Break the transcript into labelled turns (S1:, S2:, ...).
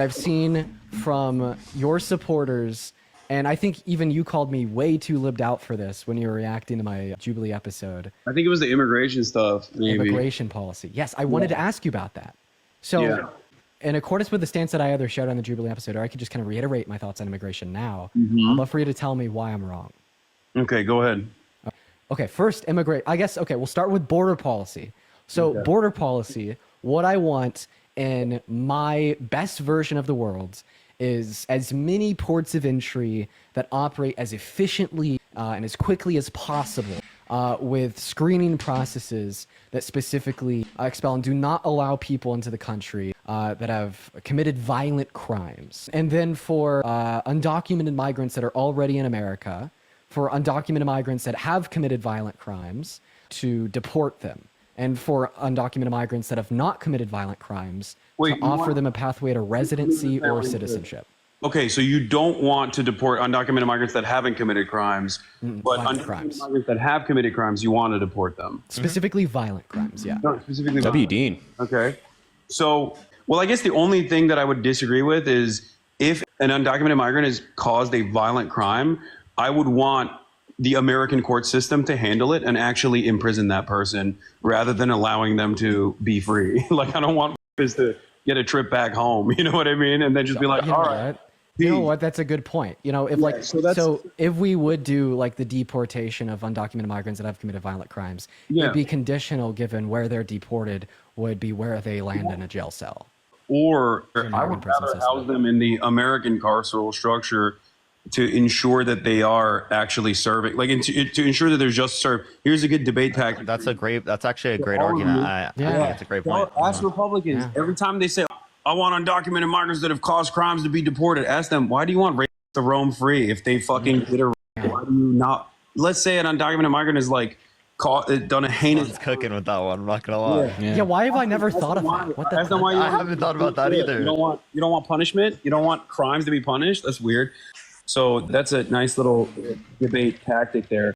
S1: I've seen from your supporters, and I think even you called me way too libbed out for this when you were reacting to my Jubilee episode.
S2: I think it was the immigration stuff, maybe.
S1: Immigration policy. Yes, I wanted to ask you about that. So, in accordance with the stance that I either showed on the Jubilee episode, or I could just kind of reiterate my thoughts on immigration now, I'd love for you to tell me why I'm wrong.
S2: Okay, go ahead.
S1: Okay, first, we'll start with border policy. So, border policy, what I want in my best version of the world is as many ports of entry that operate as efficiently and as quickly as possible with screening processes that specifically expel and do not allow people into the country that have committed violent crimes. And then for undocumented migrants that are already in America, for undocumented migrants that have committed violent crimes, to deport them. And for undocumented migrants that have not committed violent crimes, to offer them a pathway to residency or citizenship.
S2: Okay, so you don't want to deport undocumented migrants that haven't committed crimes, but undocumented migrants that have committed crimes, you want to deport them.
S1: Specifically violent crimes, yeah.
S2: No, specifically
S3: W. Dean.
S2: Okay. So, well, I guess the only thing that I would disagree with is if an undocumented migrant has caused a violent crime, I would want the American court system to handle it and actually imprison that person rather than allowing them to be free. Like, I don't want to get a trip back home, you know what I mean? And then just be like, all right.
S1: You know what? That's a good point. You know, if so if we would do like the deportation of undocumented migrants that have committed violent crimes, it'd be conditional given where they're deported would be where they land in a jail cell.
S2: Or I would rather house them in the American carceral structure to ensure that they are actually serving, like to ensure that they're just served. Here's a good debate tactic.
S3: That's actually a great argument. I think it's a great point.
S2: Ask Republicans every time they say, I want undocumented migrants that have caused crimes to be deported. Ask them, why do you want racists to roam free if they fucking did a why do you not? Let's say an undocumented migrant is like done a heinous
S3: cooking with that one. I'm not gonna lie.
S1: Yeah, why have I never thought of that? What the
S3: I haven't thought about that either.
S2: You don't want punishment. You don't want crimes to be punished. That's weird. So that's a nice little debate tactic there.